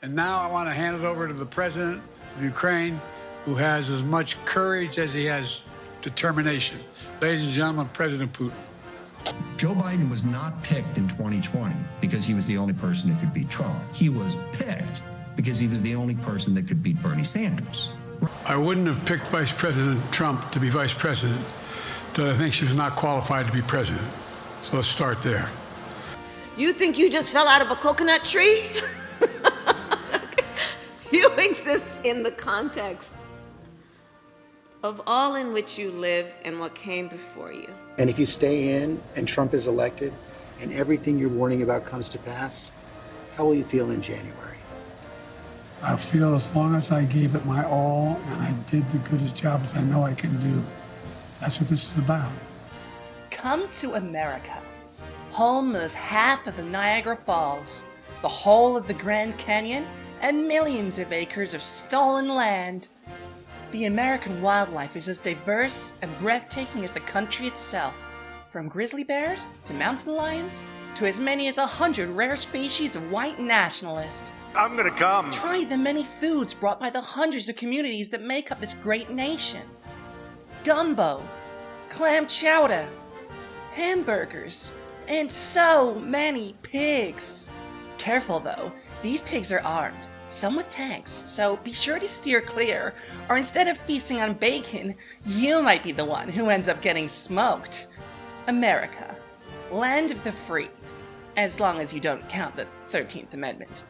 And now I want to hand it over to the president of Ukraine, who has as much courage as he has determination. Ladies and gentlemen, President Putin. Joe Biden was not picked in 2020 because he was the only person that could beat Trump. He was picked because he was the only person that could beat Bernie Sanders. I wouldn't have picked Vice President Trump to be vice president, but I think she was not qualified to be president. So let's start there. You think you just fell out of a coconut tree? You exist in the context of all in which you live and what came before you. And if you stay in and Trump is elected and everything you're warning about comes to pass, how will you feel in January? I feel as long as I gave it my all and I did the goodest job as I know I can do. That's what this is about. Come to America, home of half of the Niagara Falls, the whole of the Grand Canyon, and millions of acres of stolen land. The American wildlife is as diverse and breathtaking as the country itself, from grizzly bears to mountain lions to as many as 100 rare species of white nationalist. I'm gonna come. Try the many foods brought by the hundreds of communities that make up this great nation. Gumbo, clam chowder, hamburgers, and so many pigs. Careful though, these pigs are armed, some with tanks, so be sure to steer clear, or instead of feasting on bacon, you might be the one who ends up getting smoked. America, land of the free, as long as you don't count the 13th Amendment.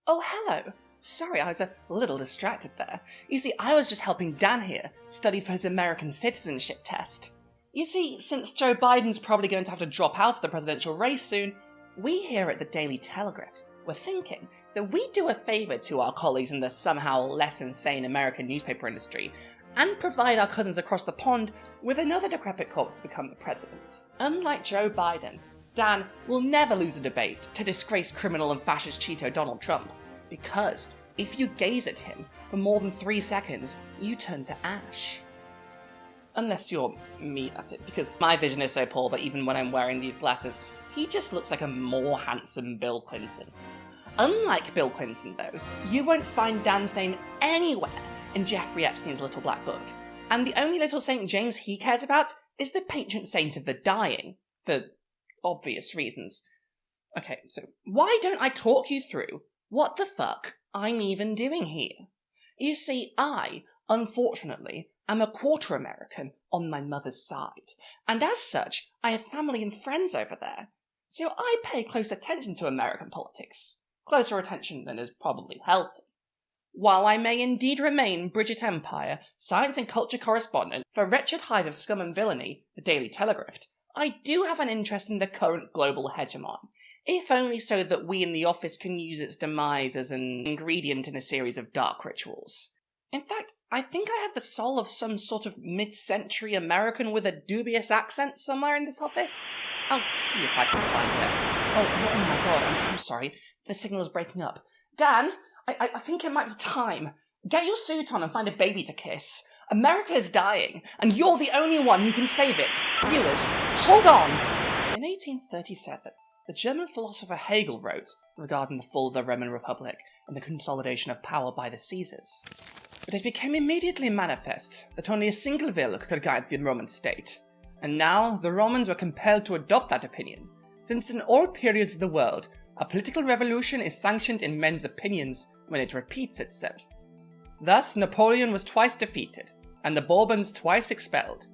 Oh, hello. Sorry, I was a little distracted there. You see, I was just helping Dan here study for his American citizenship test. You see, since Joe Biden's probably going to have to drop out of the presidential race soon, we here at the Daily Telegraph were thinking that we do a favour to our colleagues in the somehow less insane American newspaper industry and provide our cousins across the pond with another decrepit corpse to become the president. Unlike Joe Biden, Dan will never lose a debate to disgrace criminal and fascist Cheeto Donald Trump, because if you gaze at him for more than 3 seconds, you turn to ash. Unless you're me, that's it, because my vision is so poor that even when I'm wearing these glasses, he just looks like a more handsome Bill Clinton. Unlike Bill Clinton, though, you won't find Dan's name anywhere in Jeffrey Epstein's Little Black Book, and the only little St. James he cares about is the patron saint of the dying, for obvious reasons. Okay, so why don't I talk you through what the fuck I'm even doing here? You see, I, unfortunately, am a quarter American on my mother's side, and as such, I have family and friends over there, so I pay close attention to American politics. Closer attention than is probably healthy. While I may indeed remain Bridget Empire, science and culture correspondent for wretched hive of scum and villainy, the Daily Telegraph, I do have an interest in the current global hegemon, if only so that we in the office can use its demise as an ingredient in a series of dark rituals. In fact, I think I have the soul of some sort of mid-century American with a dubious accent somewhere in this office. I'll see if I can find it. Oh my god, I'm sorry. The signal is breaking up. Dan, I think it might be time. Get your suit on and find a baby to kiss. America is dying, and you're the only one who can save it. Viewers, hold on! In 1837, the German philosopher Hegel wrote regarding the fall of the Roman Republic and the consolidation of power by the Caesars. But it became immediately manifest that only a single will could guide the Roman state. And now the Romans were compelled to adopt that opinion, since in all periods of the world, a political revolution is sanctioned in men's opinions when it repeats itself. Thus, Napoleon was twice defeated, and the Bourbons twice expelled.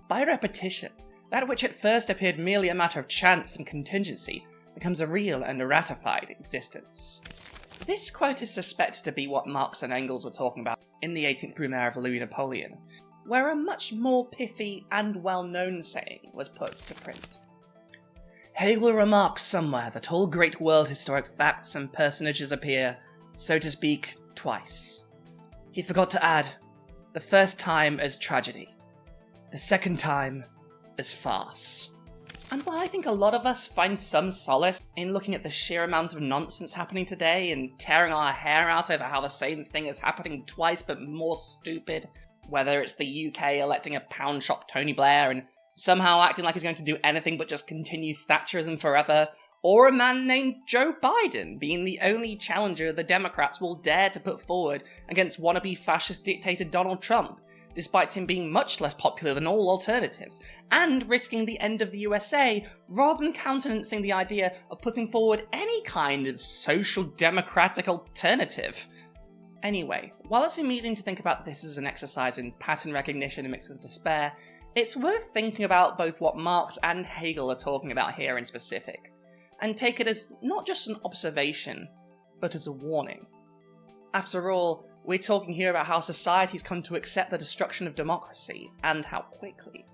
By repetition, that which at first appeared merely a matter of chance and contingency becomes a real and ratified existence. This quote is suspected to be what Marx and Engels were talking about in the 18th Brumaire of Louis Napoleon, where a much more pithy and well-known saying was put to print. Hegel remarks somewhere that all great world historic facts and personages appear, so to speak, twice. He forgot to add, the first time as tragedy, the second time as farce. And while I think a lot of us find some solace in looking at the sheer amount of nonsense happening today and tearing our hair out over how the same thing is happening twice but more stupid, whether it's the UK electing a pound shop Tony Blair and somehow acting like he's going to do anything but just continue Thatcherism forever, or a man named Joe Biden being the only challenger the Democrats will dare to put forward against wannabe fascist dictator Donald Trump, despite him being much less popular than all alternatives, and risking the end of the USA rather than countenancing the idea of putting forward any kind of social democratic alternative. Anyway, while it's amusing to think about this as an exercise in pattern recognition mixed with despair, it's worth thinking about both what Marx and Hegel are talking about here in specific, and take it as not just an observation, but as a warning. After all, we're talking here about how societies come to accept the destruction of democracy, and how quickly.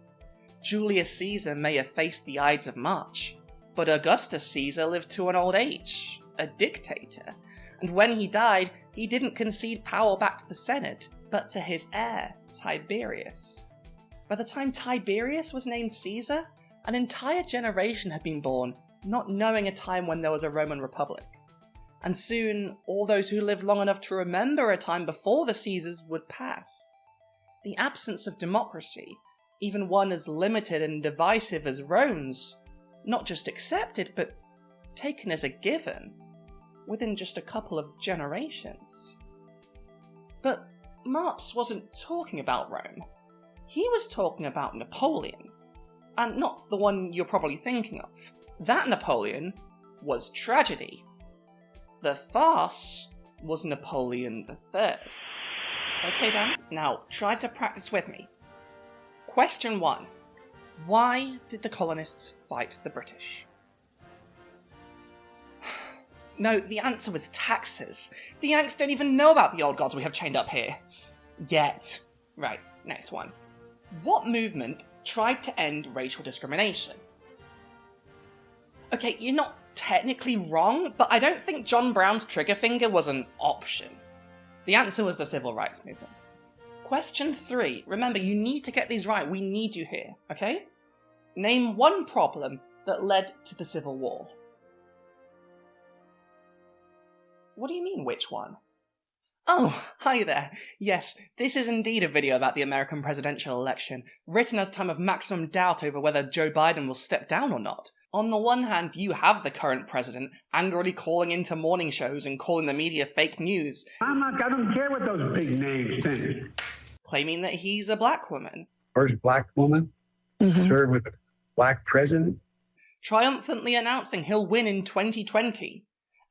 Julius Caesar may have faced the Ides of March, but Augustus Caesar lived to an old age, a dictator, and when he died, he didn't concede power back to the Senate, but to his heir, Tiberius. By the time Tiberius was named Caesar, an entire generation had been born, not knowing a time when there was a Roman Republic. And soon, all those who lived long enough to remember a time before the Caesars would pass. The absence of democracy, even one as limited and divisive as Rome's, not just accepted, but taken as a given, within just a couple of generations. But Marx wasn't talking about Rome. He was talking about Napoleon, and not the one you're probably thinking of. That Napoleon was tragedy. The farce was Napoleon III. Okay, Dan, now try to practice with me. Question 1. Why did the colonists fight the British? No, the answer was taxes. The Yanks don't even know about the old gods we have chained up here. Yet. Right, next one. What movement tried to end racial discrimination? Okay, you're not technically wrong, but I don't think John Brown's trigger finger was an option. The answer was the Civil Rights Movement. Question 3. Remember, you need to get these right. We need you here, okay? Name one problem that led to the Civil War. What do you mean, which one? Oh, hi there. Yes, this is indeed a video about the American presidential election, written at a time of maximum doubt over whether Joe Biden will step down or not. On the one hand, you have the current president angrily calling into morning shows and calling the media fake news. I don't care what those big names think. Claiming that he's a black woman. First black woman served with a black president. Triumphantly announcing he'll win in 2020.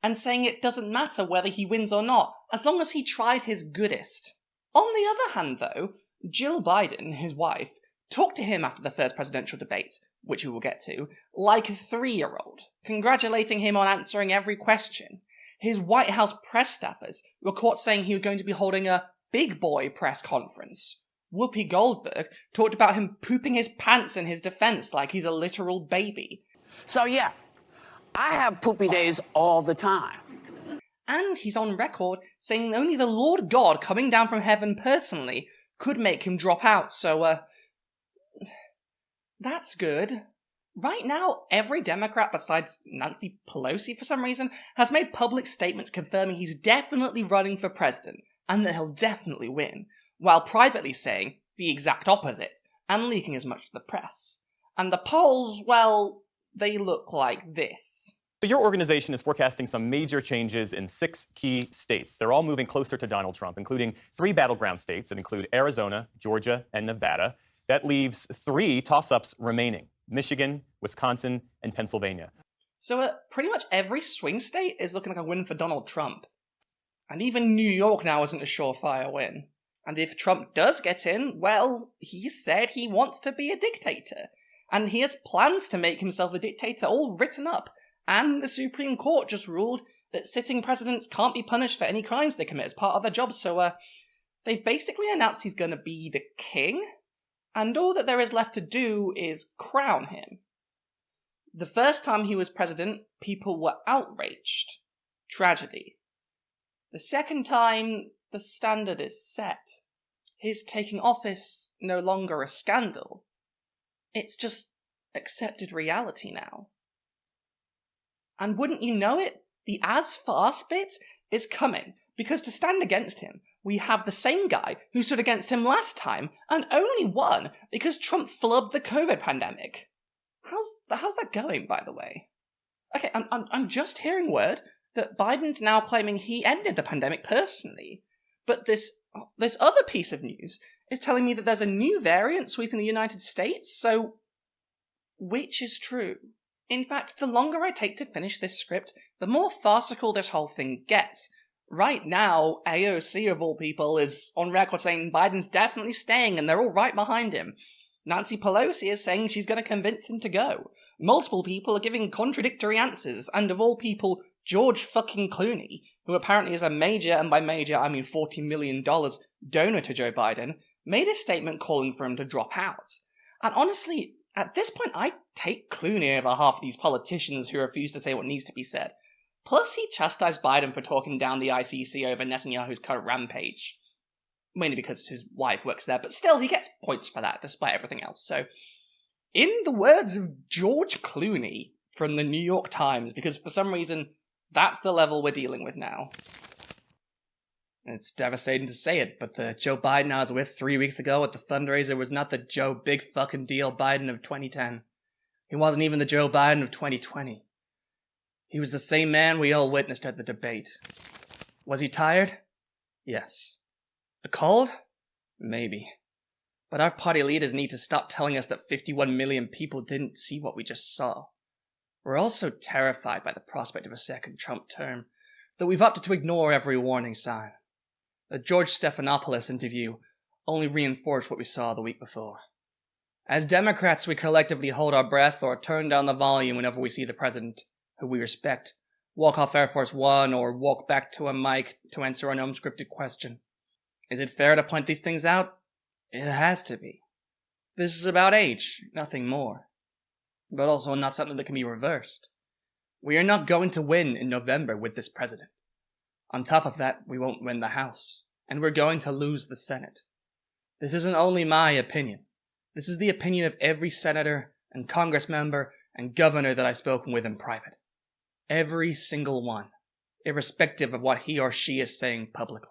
And saying it doesn't matter whether he wins or not, as long as he tried his goodest. On the other hand, though, Jill Biden, his wife, talked to him after the first presidential debate, which we will get to, like a 3-year-old, congratulating him on answering every question. His White House press staffers were caught saying he was going to be holding a big boy press conference. Whoopi Goldberg talked about him pooping his pants in his defense like he's a literal baby. So yeah, I have poopy days all the time. And he's on record saying only the Lord God coming down from heaven personally could make him drop out, so, that's good. Right now, every Democrat besides Nancy Pelosi, for some reason, has made public statements confirming he's definitely running for president, and that he'll definitely win, while privately saying the exact opposite, and leaking as much to the press. And the polls, well, they look like this. Your organization is forecasting some major changes in 6 key states. They're all moving closer to Donald Trump, including 3 battleground states that include Arizona, Georgia, and Nevada. That leaves 3 toss-ups remaining: Michigan, Wisconsin, and Pennsylvania. So pretty much every swing state is looking like a win for Donald Trump. And even New York now isn't a surefire win. And if Trump does get in, well, he said he wants to be a dictator. And he has plans to make himself a dictator all written up. And the Supreme Court just ruled that sitting presidents can't be punished for any crimes they commit as part of their job, so they've basically announced he's going to be the king, and all that there is left to do is crown him. The first time he was president, people were outraged. Tragedy. The second time, the standard is set. His taking office no longer a scandal. It's just accepted reality now. And wouldn't you know it, the as fast bit is coming, because to stand against him, we have the same guy who stood against him last time and only won because Trump flubbed the COVID pandemic. How's that going, by the way? Okay, I'm just hearing word that Biden's now claiming he ended the pandemic personally. But this other piece of news is telling me that there's a new variant sweeping the United States, so which is true? In fact, the longer I take to finish this script, the more farcical this whole thing gets. Right now, AOC of all people is on record saying Biden's definitely staying and they're all right behind him. Nancy Pelosi is saying she's going to convince him to go. Multiple people are giving contradictory answers, and of all people, George fucking Clooney, who apparently is a major, and by major I mean $40 million, donor to Joe Biden, made a statement calling for him to drop out. And honestly, at this point I take Clooney over half these politicians who refuse to say what needs to be said. Plus he chastised Biden for talking down the ICC over Netanyahu's current rampage. Mainly because his wife works there, but still he gets points for that despite everything else. So, in the words of George Clooney from the New York Times, because for some reason that's the level we're dealing with now. It's devastating to say it, but the Joe Biden I was with 3 weeks ago at the fundraiser was not the Joe Big Fucking Deal Biden of 2010. He wasn't even the Joe Biden of 2020. He was the same man we all witnessed at the debate. Was he tired? Yes. A cold? Maybe. But our party leaders need to stop telling us that 51 million people didn't see what we just saw. We're all so terrified by the prospect of a second Trump term that we've opted to ignore every warning sign. The George Stephanopoulos interview only reinforced what we saw the week before. As Democrats, we collectively hold our breath or turn down the volume whenever we see the president, who we respect, walk off Air Force One or walk back to a mic to answer an unscripted question. Is it fair to point these things out? It has to be. This is about age, nothing more. But also not something that can be reversed. We are not going to win in November with this president. On top of that, we won't win the House, and we're going to lose the Senate. This isn't only my opinion. This is the opinion of every senator and Congress member and governor that I've spoken with in private. Every single one, irrespective of what he or she is saying publicly.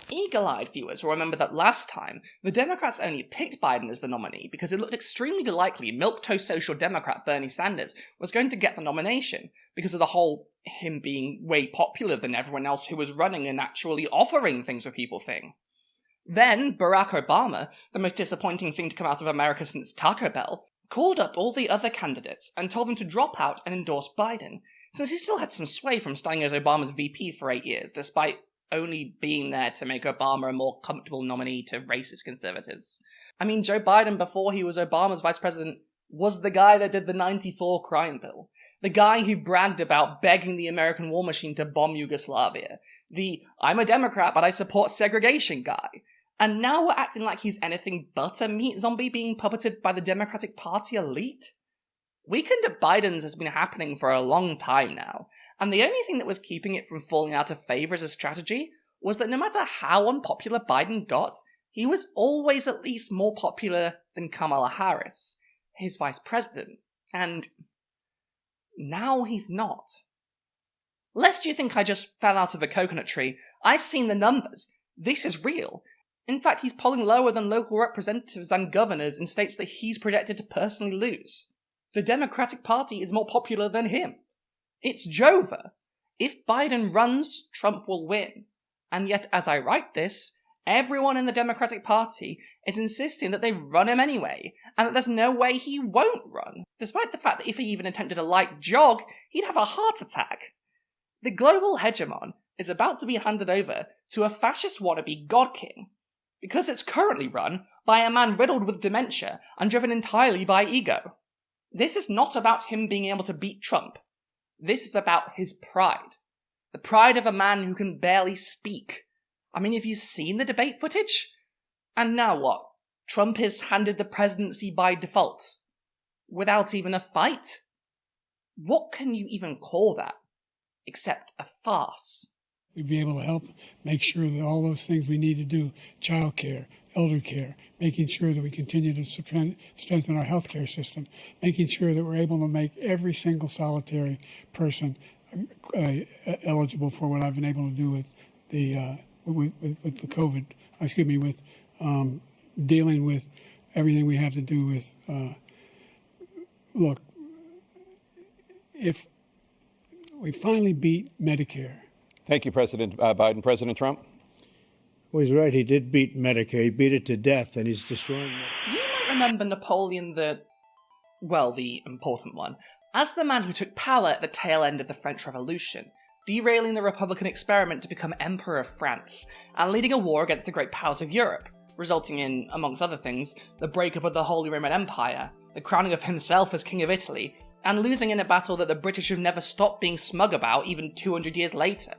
Eagle-eyed viewers will remember that last time, the Democrats only picked Biden as the nominee because it looked extremely likely milquetoast social democrat Bernie Sanders was going to get the nomination because of the whole him being way popular than everyone else who was running and actually offering things for people thing. Then Barack Obama, the most disappointing thing to come out of America since Taco Bell, called up all the other candidates and told them to drop out and endorse Biden, since he still had some sway from standing as Obama's VP for 8 years, despite only being there to make Obama a more comfortable nominee to racist conservatives. I mean, Joe Biden, before he was Obama's vice president, was the guy that did the '94 crime bill. The guy who bragged about begging the American war machine to bomb Yugoslavia. The, I'm a Democrat, but I support segregation guy. And now we're acting like he's anything but a meat zombie being puppeted by the Democratic Party elite? Weekend at Biden's has been happening for a long time now, and the only thing that was keeping it from falling out of favor as a strategy was that no matter how unpopular Biden got, he was always at least more popular than Kamala Harris, his vice president, and now he's not. Lest you think I just fell out of a coconut tree, I've seen the numbers. This is real. In fact, he's polling lower than local representatives and governors in states that he's projected to personally lose. The Democratic Party is more popular than him. It's Jova. If Biden runs, Trump will win. And yet, as I write this, everyone in the Democratic Party is insisting that they run him anyway, and that there's no way he won't run, despite the fact that if he even attempted a light jog, he'd have a heart attack. The global hegemon is about to be handed over to a fascist wannabe god king, because it's currently run by a man riddled with dementia and driven entirely by ego. This is not about him being able to beat Trump. This is about his pride. The pride of a man who can barely speak. I mean, have you seen the debate footage? And now what? Trump is handed the presidency by default. Without even a fight? What can you even call that? Except a farce. We'd be able to help make sure that all those things we need to do, child care, elder care, making sure that we continue to strengthen our healthcare system, making sure that we're able to make every single solitary person eligible for what I've been able to do with the with the COVID. With dealing with everything we have to do with. Look, if We finally beat Medicare. Thank you, President Biden. President Trump? Well, he's right. He did beat Medicare. He beat it to death, and he's destroying it. You might remember Napoleon the important one, as the man who took power at the tail end of the French Revolution, derailing the Republican experiment to become Emperor of France, and leading a war against the great powers of Europe, resulting in, amongst other things, the breakup of the Holy Roman Empire, the crowning of himself as King of Italy, and losing in a battle that the British have never stopped being smug about even 200 years later.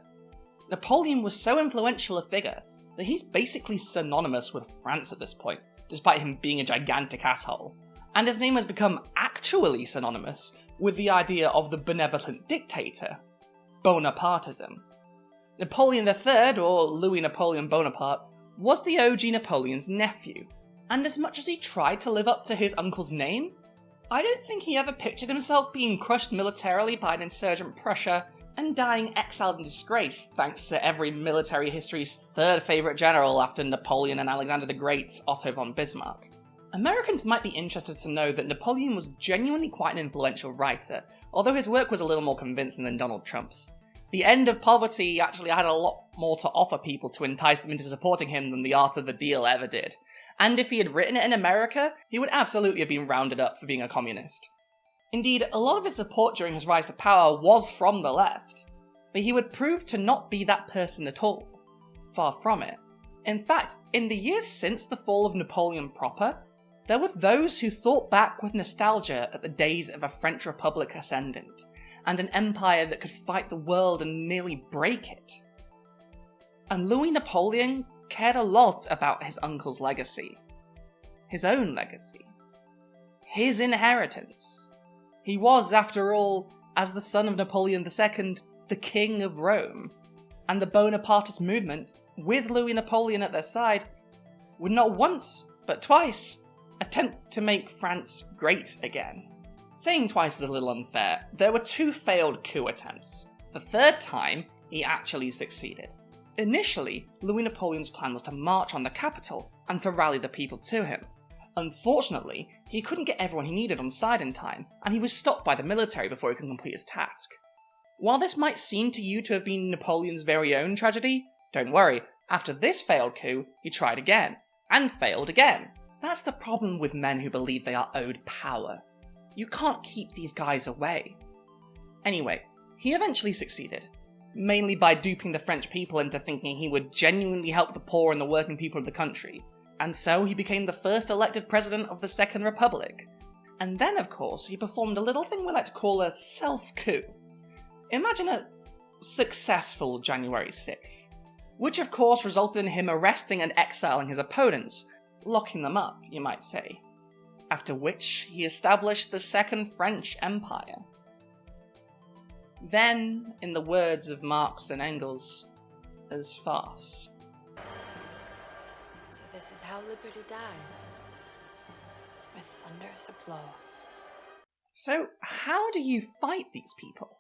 Napoleon was so influential a figure that he's basically synonymous with France at this point, despite him being a gigantic asshole. And his name has become actually synonymous with the idea of the benevolent dictator, Bonapartism. Napoleon III, or Louis Napoleon Bonaparte, was the OG Napoleon's nephew, and as much as he tried to live up to his uncle's name, I don't think he ever pictured himself being crushed militarily by an insurgent Prussia and dying exiled in disgrace thanks to every military history's third favourite general after Napoleon and Alexander the Great, Otto von Bismarck. Americans might be interested to know that Napoleon was genuinely quite an influential writer, although his work was a little more convincing than Donald Trump's. The End of Poverty actually had a lot more to offer people to entice them into supporting him than The Art of the Deal ever did. And if he had written it in America, he would absolutely have been rounded up for being a communist. Indeed, a lot of his support during his rise to power was from the left, but he would prove to not be that person at all. Far from it. In fact, in the years since the fall of Napoleon proper, there were those who thought back with nostalgia at the days of a French Republic ascendant, and an empire that could fight the world and nearly break it. And Louis Napoleon cared a lot about his uncle's legacy. His own legacy. His inheritance. He was, after all, as the son of Napoleon II, the King of Rome, and the Bonapartist movement, with Louis Napoleon at their side, would not once, but twice, attempt to make France great again. Saying twice is a little unfair. There were 2 failed coup attempts. The third time, he actually succeeded. Initially, Louis Napoleon's plan was to march on the capital and to rally the people to him. Unfortunately, he couldn't get everyone he needed on side in time, and he was stopped by the military before he could complete his task. While this might seem to you to have been Napoleon's very own tragedy, don't worry, after this failed coup, he tried again, and failed again. That's the problem with men who believe they are owed power. You can't keep these guys away. Anyway, he eventually succeeded, mainly by duping the French people into thinking he would genuinely help the poor and the working people of the country, and so he became the first elected president of the Second Republic. And then, of course, he performed a little thing we like to call a self-coup. Imagine a successful January 6th, which of course resulted in him arresting and exiling his opponents, locking them up, you might say. After which, he established the Second French Empire. Then, in the words of Marx and Engels, as farce. So this is how liberty dies. With thunderous applause. So, how do you fight these people?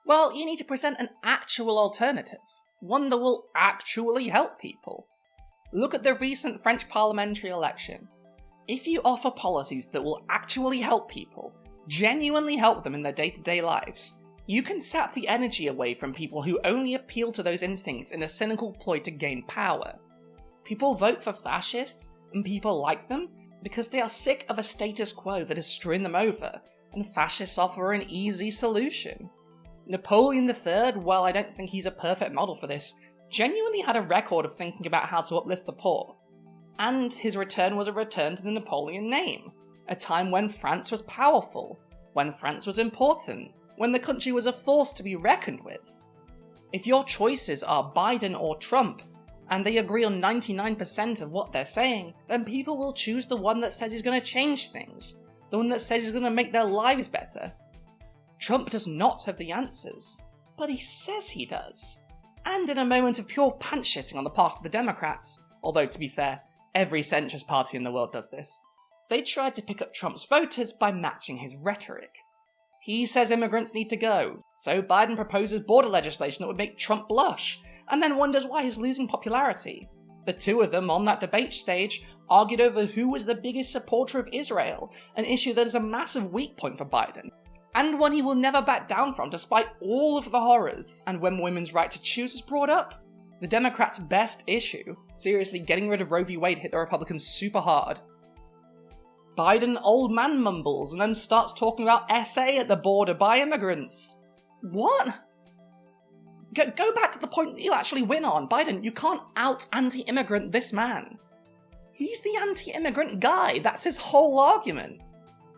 Well, you need to present an actual alternative. One that will actually help people. Look at the recent French parliamentary election. If you offer policies that will actually help people, genuinely help them in their day-to-day lives, you can sap the energy away from people who only appeal to those instincts in a cynical ploy to gain power. People vote for fascists, and people like them, because they are sick of a status quo that is screwing them over, and fascists offer an easy solution. Napoleon III, while I don't think he's a perfect model for this, genuinely had a record of thinking about how to uplift the poor. And his return was a return to the Napoleon name, a time when France was powerful, when France was important, when the country was a force to be reckoned with. If your choices are Biden or Trump, and they agree on 99% of what they're saying, then people will choose the one that says he's going to change things, the one that says he's going to make their lives better. Trump does not have the answers, but he says he does. And in a moment of pure pants-shitting on the part of the Democrats, although to be fair, every centrist party in the world does this, they tried to pick up Trump's voters by matching his rhetoric. He says immigrants need to go, so Biden proposes border legislation that would make Trump blush, and then wonders why he's losing popularity. The two of them on that debate stage argued over who was the biggest supporter of Israel, an issue that is a massive weak point for Biden. and one he will never back down from despite all of the horrors. And when women's right to choose is brought up, the Democrats' best issue, seriously getting rid of Roe v. Wade, hit the Republicans super hard. Biden old man mumbles and then starts talking about SA at the border by immigrants. What? Go back to the point that you'll actually win on. Biden, you can't out-anti-immigrant this man. He's the anti-immigrant guy. That's his whole argument.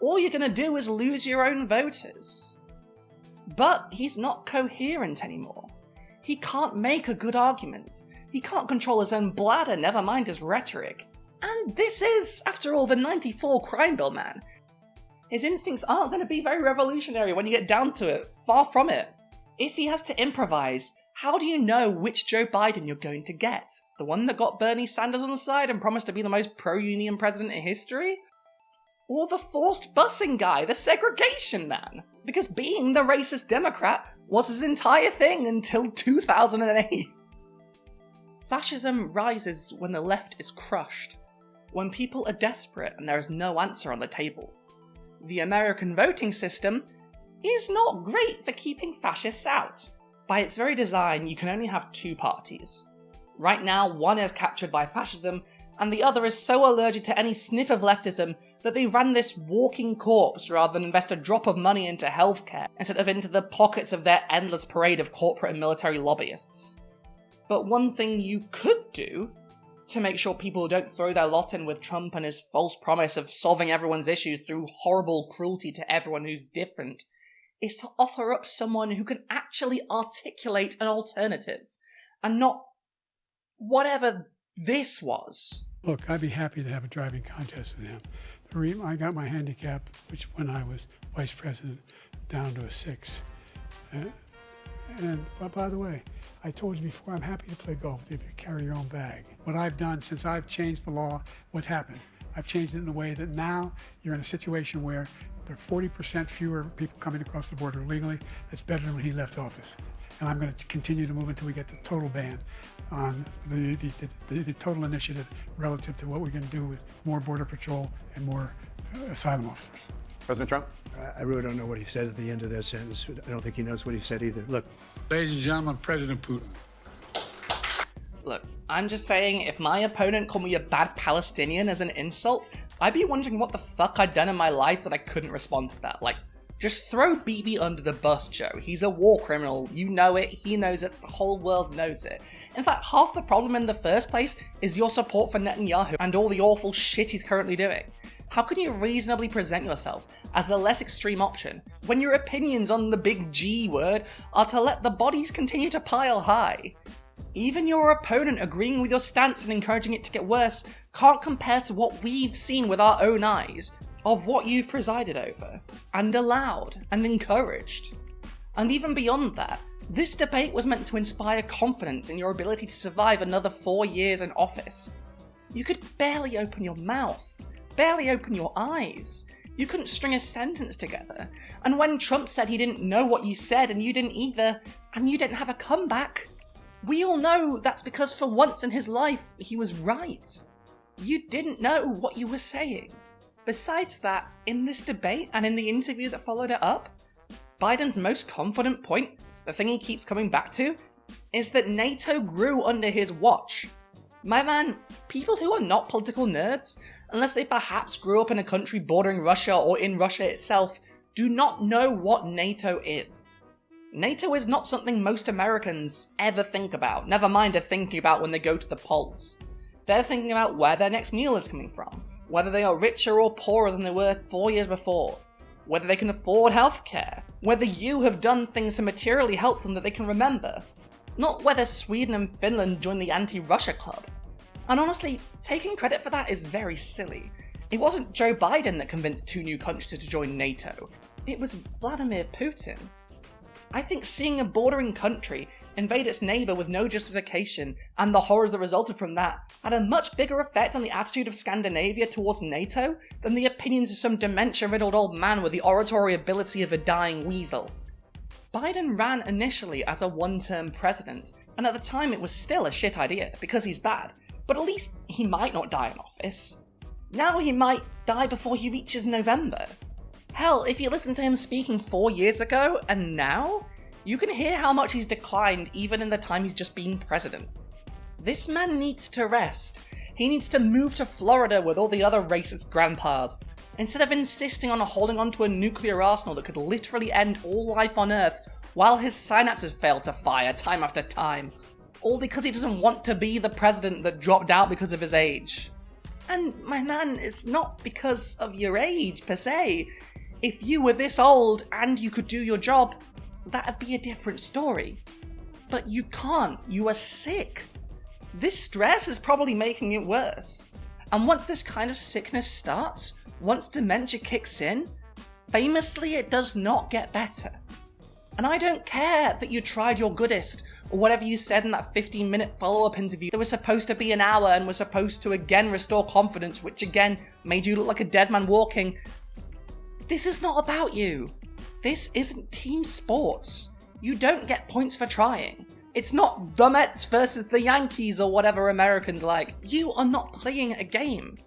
All you're gonna do is lose your own voters. But he's not coherent anymore. He can't make a good argument. He can't control his own bladder, never mind his rhetoric. And this is, after all, the '94 crime bill, man. His instincts aren't going to be very revolutionary when you get down to it. Far from it. If he has to improvise, how do you know which Joe Biden you're going to get? The one that got Bernie Sanders on the side and promised to be the most pro-union president in history? Or the forced busing guy, the segregation man? Because being the racist Democrat was his entire thing until 2008. Fascism rises when the left is crushed. When people are desperate and there is no answer on the table. The American voting system is not great for keeping fascists out. By its very design, you can only have two parties. Right now, one is captured by fascism, and the other is so allergic to any sniff of leftism that they ran this walking corpse rather than invest a drop of money into healthcare instead of into the pockets of their endless parade of corporate and military lobbyists. But one thing you could do to make sure people don't throw their lot in with Trump and his false promise of solving everyone's issues through horrible cruelty to everyone who's different, is to offer up someone who can actually articulate an alternative, and not whatever this was. Look, I'd be happy to have a driving contest with him. I got my handicap, which when I was vice president, down to a 6. But by the way, I told you before, I'm happy to play golf if you carry your own bag. What I've done since I've changed the law, what's happened? I've changed it in a way that now you're in a situation where there are 40% fewer people coming across the border illegally. That's better than when he left office. And I'm going to continue to move until we get the total ban on the total initiative relative to what we're going to do with more Border Patrol and more asylum officers. President Trump? I really don't know what he said at the end of that sentence. I don't think he knows what he said either. Look. Ladies and gentlemen, President Putin. Look, I'm just saying, if my opponent called me a bad Palestinian as an insult, I'd be wondering what the fuck I'd done in my life that I couldn't respond to that. Like, just throw Bibi under the bus, Joe. He's a war criminal. You know it, he knows it, the whole world knows it. In fact, half the problem in the first place is your support for Netanyahu and all the awful shit he's currently doing. How can you reasonably present yourself as the less extreme option when your opinions on the big G word are to let the bodies continue to pile high? Even your opponent agreeing with your stance and encouraging it to get worse can't compare to what we've seen with our own eyes of what you've presided over, and allowed, and encouraged. And even beyond that, this debate was meant to inspire confidence in your ability to survive another 4 years in office. You could barely open your mouth, barely open your eyes. You couldn't string a sentence together. And when Trump said he didn't know what you said and you didn't either, and you didn't have a comeback, we all know that's because for once in his life, he was right. You didn't know what you were saying. Besides that, in this debate and in the interview that followed it up, Biden's most confident point, the thing he keeps coming back to, is that NATO grew under his watch. My man, people who are not political nerds, unless they perhaps grew up in a country bordering Russia or in Russia itself, do not know what NATO is. NATO is not something most Americans ever think about, never mind are thinking about when they go to the polls. They're thinking about where their next meal is coming from, whether they are richer or poorer than they were 4 years before, whether they can afford healthcare, whether you have done things to materially help them that they can remember, not whether Sweden and Finland joined the anti-Russia club. And honestly, taking credit for that is very silly. It wasn't Joe Biden that convinced 2 new countries to join NATO. It was Vladimir Putin. I think seeing a bordering country invade its neighbour with no justification, and the horrors that resulted from that, had a much bigger effect on the attitude of Scandinavia towards NATO than the opinions of some dementia-riddled old man with the oratory ability of a dying weasel. Biden ran initially as a one-term president, and at the time it was still a shit idea, because he's bad, but at least he might not die in office. Now he might die before he reaches November. Hell, if you listen to him speaking 4 years ago and now, you can hear how much he's declined even in the time he's just been president. This man needs to rest. He needs to move to Florida with all the other racist grandpas, instead of insisting on holding onto a nuclear arsenal that could literally end all life on Earth while his synapses fail to fire time after time, all because he doesn't want to be the president that dropped out because of his age. And my man, it's not because of your age per se. If you were this old and you could do your job, that'd be a different story. But you can't, you are sick. This stress is probably making it worse. And once this kind of sickness starts, once dementia kicks in, famously it does not get better. And I don't care that you tried your goodest, or whatever you said in that 15-minute follow-up interview that was supposed to be an hour and was supposed to again restore confidence, which again made you look like a dead man walking. This is not about you. This isn't team sports. You don't get points for trying. It's not the Mets versus the Yankees or whatever Americans like. You are not playing a game.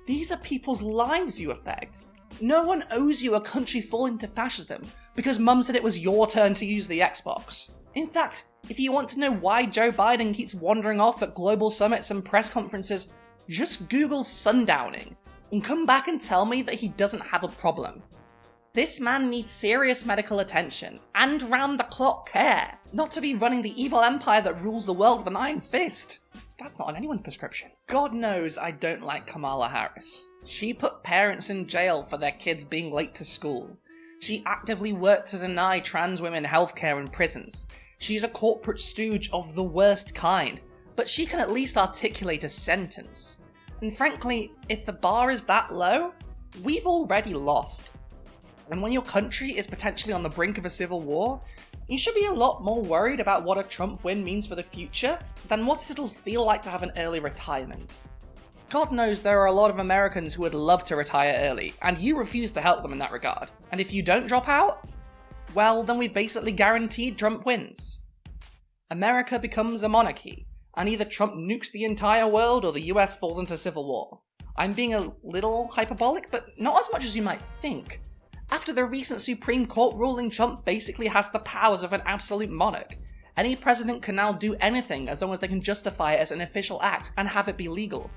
These are people's lives you affect. No one owes you a country falling to fascism because mum said it was your turn to use the Xbox. In fact, if you want to know why Joe Biden keeps wandering off at global summits and press conferences, just Google sundowning and come back and tell me that he doesn't have a problem. This man needs serious medical attention and round-the-clock care, not to be running the evil empire that rules the world with an iron fist. That's not on anyone's prescription. God knows I don't like Kamala Harris. She put parents in jail for their kids being late to school. She actively worked to deny trans women healthcare in prisons. She's a corporate stooge of the worst kind, but she can at least articulate a sentence. And frankly, if the bar is that low, we've already lost. And when your country is potentially on the brink of a civil war, you should be a lot more worried about what a Trump win means for the future than what it'll feel like to have an early retirement. God knows there are a lot of Americans who would love to retire early, and you refuse to help them in that regard. And if you don't drop out, well, then we've basically guaranteed Trump wins. America becomes a monarchy, and either Trump nukes the entire world or the US falls into civil war. I'm being a little hyperbolic, but not as much as you might think. After the recent Supreme Court ruling, Trump basically has the powers of an absolute monarch. Any president can now do anything as long as they can justify it as an official act and have it be legal.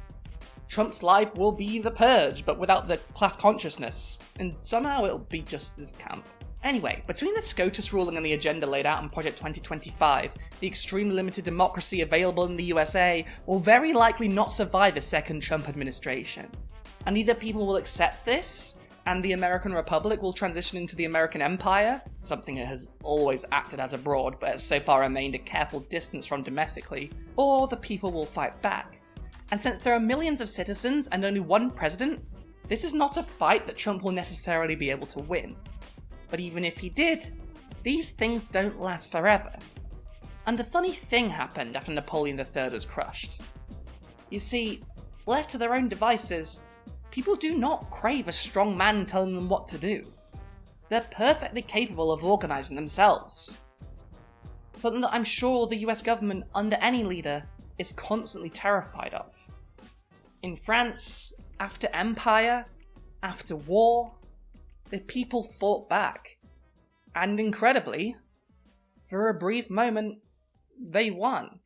Trump's life will be the purge, but without the class consciousness, and somehow it'll be just as camp. Anyway, between the SCOTUS ruling and the agenda laid out in Project 2025, the extremely limited democracy available in the USA will very likely not survive a second Trump administration. And either people will accept this, and the American Republic will transition into the American Empire, something it has always acted as abroad but has so far remained a careful distance from domestically, or the people will fight back. And since there are millions of citizens and only one president, this is not a fight that Trump will necessarily be able to win. But even if he did, these things don't last forever. And a funny thing happened after Napoleon III was crushed. You see, left to their own devices, people do not crave a strong man telling them what to do. They're perfectly capable of organising themselves. Something that I'm sure the US government, under any leader, is constantly terrified of. In France, after empire, after war, the people fought back. And incredibly, for a brief moment, they won.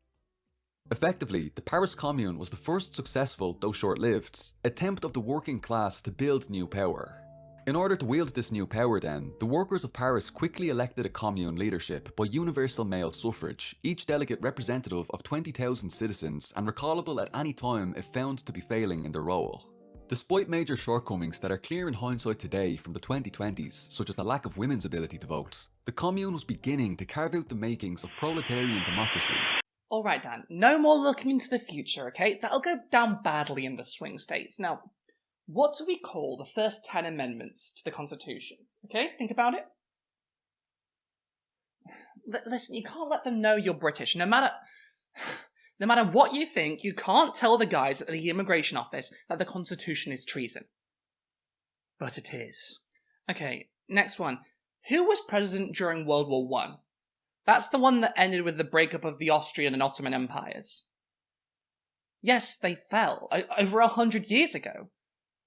Effectively, the Paris Commune was the first successful, though short-lived, attempt of the working class to build new power. In order to wield this new power then, the workers of Paris quickly elected a commune leadership by universal male suffrage, each delegate representative of 20,000 citizens and recallable at any time if found to be failing in their role. Despite major shortcomings that are clear in hindsight today from the 2020s, such as the lack of women's ability to vote, the commune was beginning to carve out the makings of proletarian democracy. Alright Dan, no more looking into the future, okay? That'll go down badly in the swing states. Now, what do we call the first 10 amendments to the Constitution? Okay, think about it. Listen, you can't let them know you're British. No matter what you think, you can't tell the guys at the immigration office that the Constitution is treason. But it is. Okay, next one. Who was president during World War I? That's the one that ended with the breakup of the Austrian and Ottoman empires. Yes, they fell, over 100 years ago.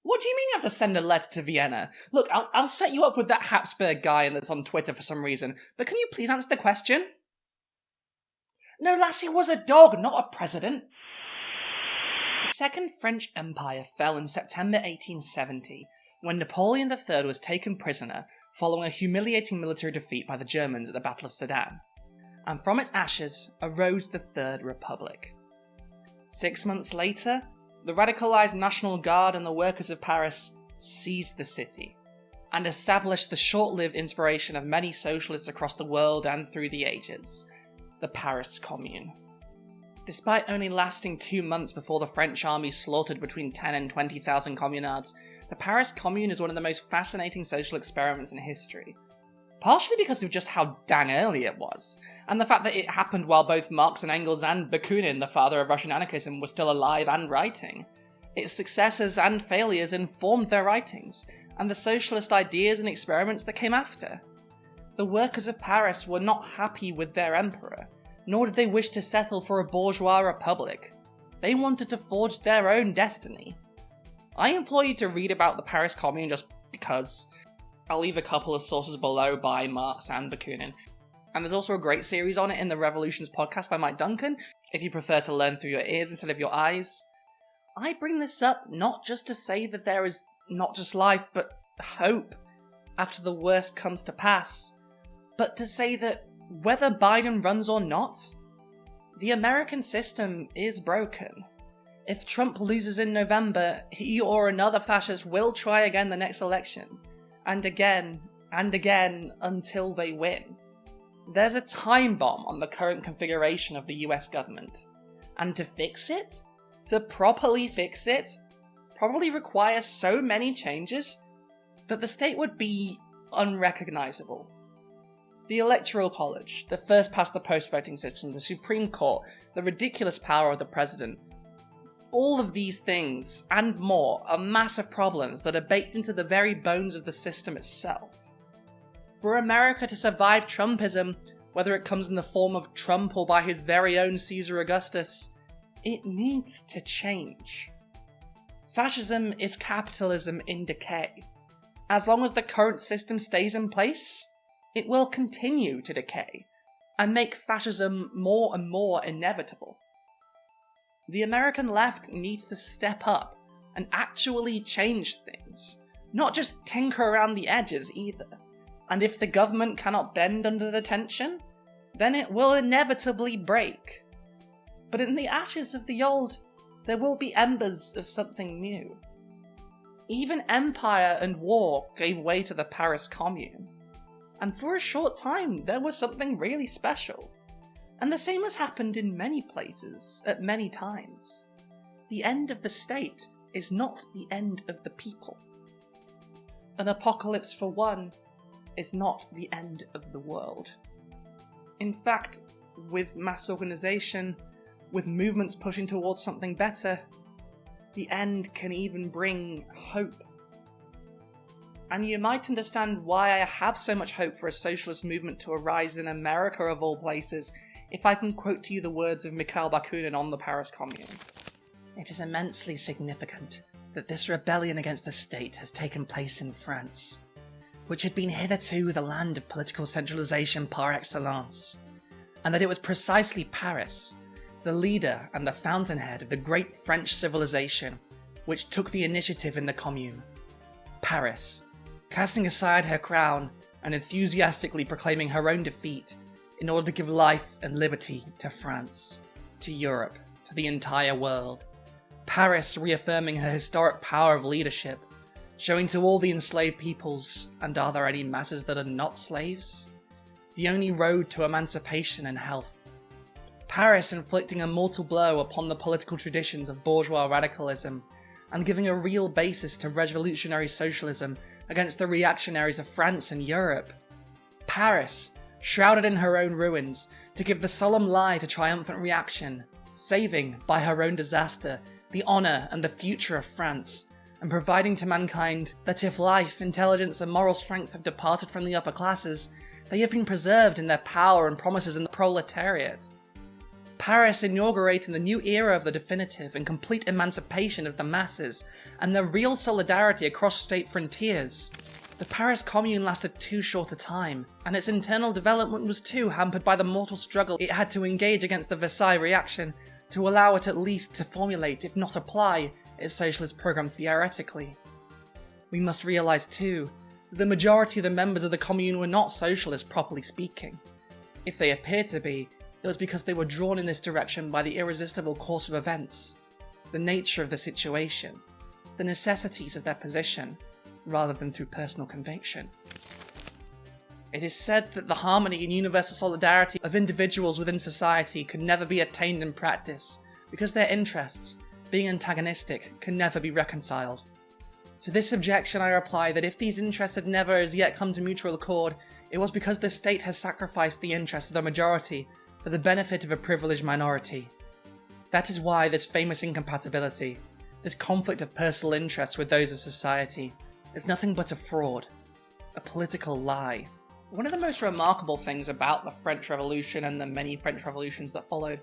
What do you mean you have to send a letter to Vienna? Look, I'll set you up with that Habsburg guy that's on Twitter for some reason, but can you please answer the question? No, Lassie was a dog, not a president. The Second French Empire fell in September 1870, when Napoleon III was taken prisoner following a humiliating military defeat by the Germans at the Battle of Sedan, and from its ashes arose the Third Republic. 6 months later, the radicalized National Guard and the workers of Paris seized the city, and established the short-lived inspiration of many socialists across the world and through the ages, the Paris Commune. Despite only lasting 2 months before the French army slaughtered between 10 and 20,000 communards, the Paris Commune is one of the most fascinating social experiments in history. Partially because of just how dang early it was, and the fact that it happened while both Marx and Engels and Bakunin, the father of Russian anarchism, were still alive and writing. Its successes and failures informed their writings, and the socialist ideas and experiments that came after. The workers of Paris were not happy with their emperor, nor did they wish to settle for a bourgeois republic. They wanted to forge their own destiny. I implore you to read about the Paris Commune just because. I'll leave a couple of sources below by Marx and Bakunin. And there's also a great series on it in the Revolutions podcast by Mike Duncan, if you prefer to learn through your ears instead of your eyes. I bring this up not just to say that there is not just life, but hope after the worst comes to pass, but to say that whether Biden runs or not, the American system is broken. If Trump loses in November, he or another fascist will try again the next election. And again until they win. There's a time bomb on the current configuration of the US government. And to fix it, to properly fix it, probably requires so many changes that the state would be unrecognizable. The Electoral College, the first past the post voting system, the Supreme Court, the ridiculous power of the president, all of these things, and more, are massive problems that are baked into the very bones of the system itself. For America to survive Trumpism, whether it comes in the form of Trump or by his very own Caesar Augustus, it needs to change. Fascism is capitalism in decay. As long as the current system stays in place, it will continue to decay, and make fascism more and more inevitable. The American left needs to step up and actually change things, not just tinker around the edges either. And if the government cannot bend under the tension, then it will inevitably break. But in the ashes of the old, there will be embers of something new. Even empire and war gave way to the Paris Commune. And for a short time, there was something really special. And the same has happened in many places, at many times. The end of the state is not the end of the people. An apocalypse for one is not the end of the world. In fact, with mass organization, with movements pushing towards something better, the end can even bring hope. And you might understand why I have so much hope for a socialist movement to arise in America of all places, if I can quote to you the words of Mikhail Bakunin on the Paris Commune. It is immensely significant that this rebellion against the state has taken place in France, which had been hitherto the land of political centralization par excellence, and that it was precisely Paris, the leader and the fountainhead of the great French civilization, which took the initiative in the Commune. Paris, casting aside her crown and enthusiastically proclaiming her own defeat in order to give life and liberty to France, to Europe, to the entire world. Paris reaffirming her historic power of leadership, showing to all the enslaved peoples, and are there any masses that are not slaves, the only road to emancipation and health. Paris inflicting a mortal blow upon the political traditions of bourgeois radicalism, and giving a real basis to revolutionary socialism against the reactionaries of France and Europe. Paris, shrouded in her own ruins, to give the solemn lie to triumphant reaction, saving, by her own disaster, the honour and the future of France, and providing to mankind that if life, intelligence and moral strength have departed from the upper classes, they have been preserved in their power and promises in the proletariat. Paris inaugurating the new era of the definitive and complete emancipation of the masses, and the real solidarity across state frontiers. The Paris Commune lasted too short a time, and its internal development was too hampered by the mortal struggle it had to engage against the Versailles reaction to allow it at least to formulate, if not apply, its socialist program theoretically. We must realise too, that the majority of the members of the Commune were not socialist properly speaking. If they appeared to be, it was because they were drawn in this direction by the irresistible course of events, the nature of the situation, the necessities of their position, rather than through personal conviction. It is said that the harmony and universal solidarity of individuals within society could never be attained in practice, because their interests, being antagonistic, can never be reconciled. To this objection I reply that if these interests had never as yet come to mutual accord, it was because the state has sacrificed the interests of the majority for the benefit of a privileged minority. That is why this famous incompatibility, this conflict of personal interests with those of society, is nothing but a fraud, a political lie. One of the most remarkable things about the French Revolution and the many French revolutions that followed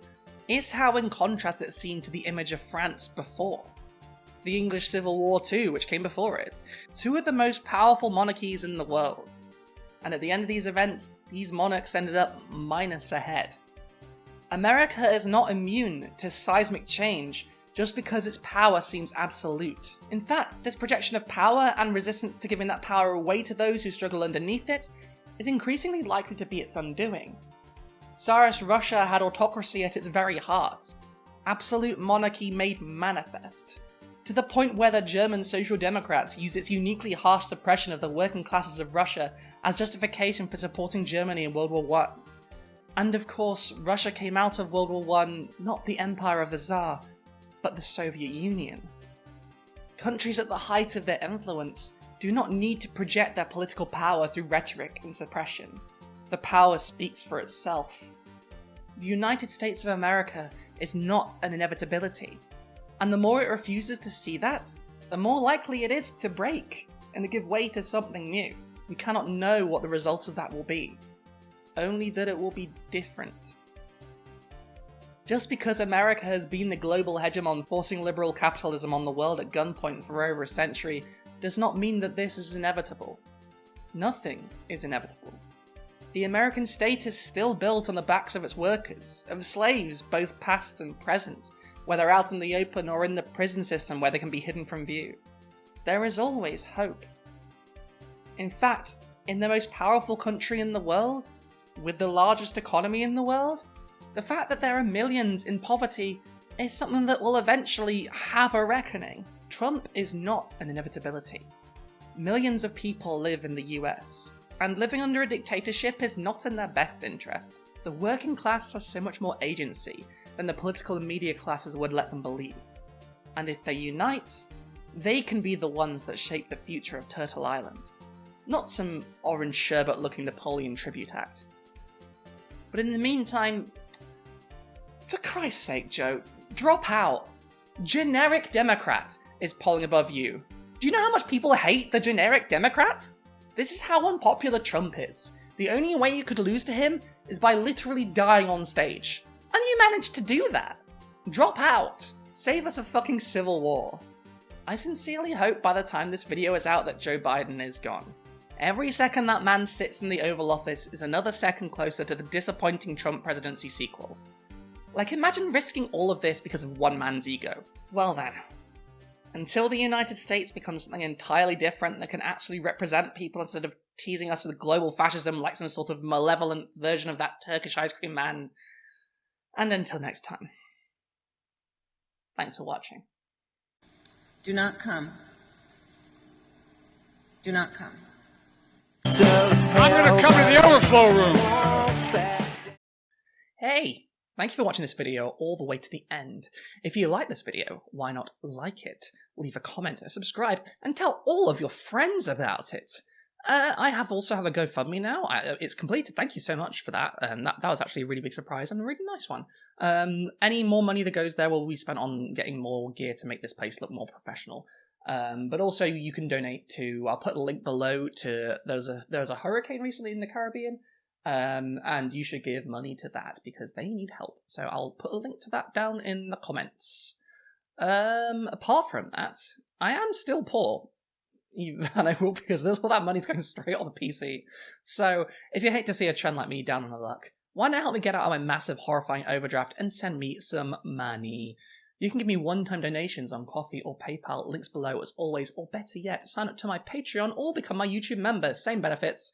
is how in contrast it seemed to the image of France before. The English Civil War too, which came before it. Two of the most powerful monarchies in the world. And at the end of these events, these monarchs ended up minus ahead. America is not immune to seismic change just because its power seems absolute. In fact, this projection of power and resistance to giving that power away to those who struggle underneath it is increasingly likely to be its undoing. Tsarist Russia had autocracy at its very heart, absolute monarchy made manifest, to the point where the German Social Democrats used its uniquely harsh suppression of the working classes of Russia as justification for supporting Germany in World War I. And of course, Russia came out of World War I not the empire of the Tsar, but the Soviet Union. Countries at the height of their influence do not need to project their political power through rhetoric and suppression. The power speaks for itself. The United States of America is not an inevitability, and the more it refuses to see that, the more likely it is to break and to give way to something new. We cannot know what the result of that will be, only that it will be different. Just because America has been the global hegemon forcing liberal capitalism on the world at gunpoint for over a century does not mean that this is inevitable. Nothing is inevitable. The American state is still built on the backs of its workers, of slaves both past and present, whether out in the open or in the prison system where they can be hidden from view. There is always hope. In fact, in the most powerful country in the world, with the largest economy in the world, the fact that there are millions in poverty is something that will eventually have a reckoning. Trump is not an inevitability. Millions of people live in the US, and living under a dictatorship is not in their best interest. The working class has so much more agency than the political and media classes would let them believe. And if they unite, they can be the ones that shape the future of Turtle Island. Not some orange sherbet-looking Napoleon tribute act. But in the meantime, for Christ's sake, Joe, drop out. Generic Democrat is polling above you. Do you know how much people hate the generic Democrat? This is how unpopular Trump is. The only way you could lose to him is by literally dying on stage. And you managed to do that. Drop out. Save us a fucking civil war. I sincerely hope by the time this video is out that Joe Biden is gone. Every second that man sits in the Oval Office is another second closer to the disappointing Trump presidency sequel. Like, imagine risking all of this because of one man's ego. Well then. Until the United States becomes something entirely different that can actually represent people instead of teasing us with global fascism like some sort of malevolent version of that Turkish ice cream man. And until next time. Thanks for watching. Do not come. Do not come. I'm gonna come to the overflow room. Hey! Thank you for watching this video all the way to the end. If you like this video, why not like it, leave a comment, subscribe, and tell all of your friends about it. I also have a GoFundMe now. It's completed. Thank you so much for that. And that was actually a really big surprise and a really nice one. Any more money that goes there will be spent on getting more gear to make this place look more professional. But also you can donate to, I'll put a link below to, there was a hurricane recently in the Caribbean. And you should give money to that because they need help. So I'll put a link to that down in the comments. Apart from that, I am still poor. And I will, because all that money's going straight on the PC. So if you hate to see a trend like me down on the luck, why not help me get out of my massive, horrifying overdraft and send me some money? You can give me one-time donations on Coffee or PayPal, links below as always, or better yet, sign up to my Patreon or become my YouTube member. Same benefits,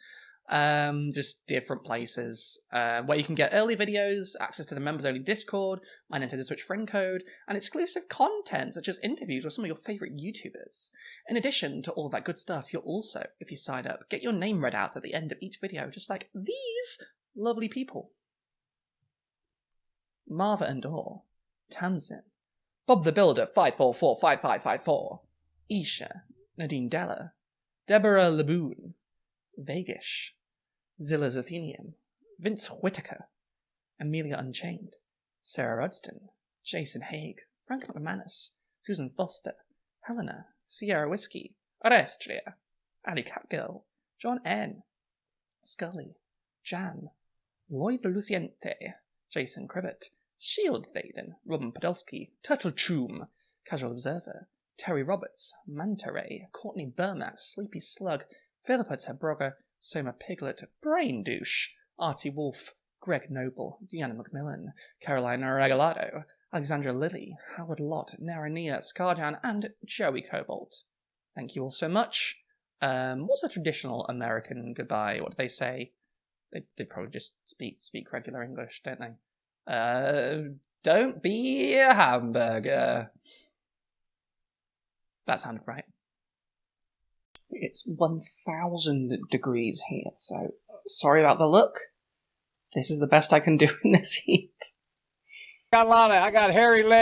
just different places, where you can get early videos, access to the members-only Discord, my Nintendo Switch friend code, and exclusive content such as interviews with some of your favourite YouTubers. In addition to all that good stuff, you'll also, if you sign up, get your name read out at the end of each video, just like these lovely people. Marva Andor, Tamsin, Bob the Builder 5445554, Isha, Nadine Della, Deborah Laboon, Vegas, Zilla's Athenium, Vince Whitaker, Amelia Unchained, Sarah Rudston, Jason Haig, Frank McManus, Susan Foster, Helena, Sierra Whiskey, Orestria, Ali Catgirl, John N, Scully, Jan, Lloyd Luciente, Jason Cribbett, Shield Thaden, Robin Podolsky, Turtle Choom, Casual Observer, Terry Roberts, Manta Ray, Courtney Burmack, Sleepy Slug, Philippa Tebrogger, Soma Piglet, Brain Douche, Artie Wolf, Greg Noble, Deanna McMillan, Carolina Regalado, Alexandra Lilly, Howard Lott, Narania, Scarjan, and Joey Cobalt. Thank you all so much. What's a traditional American goodbye? What do they say? They probably just speak regular English, don't they? Don't be a hamburger. That sounded right. It's 1,000 degrees here, so sorry about the look. This is the best I can do in this heat. I got hairy legs.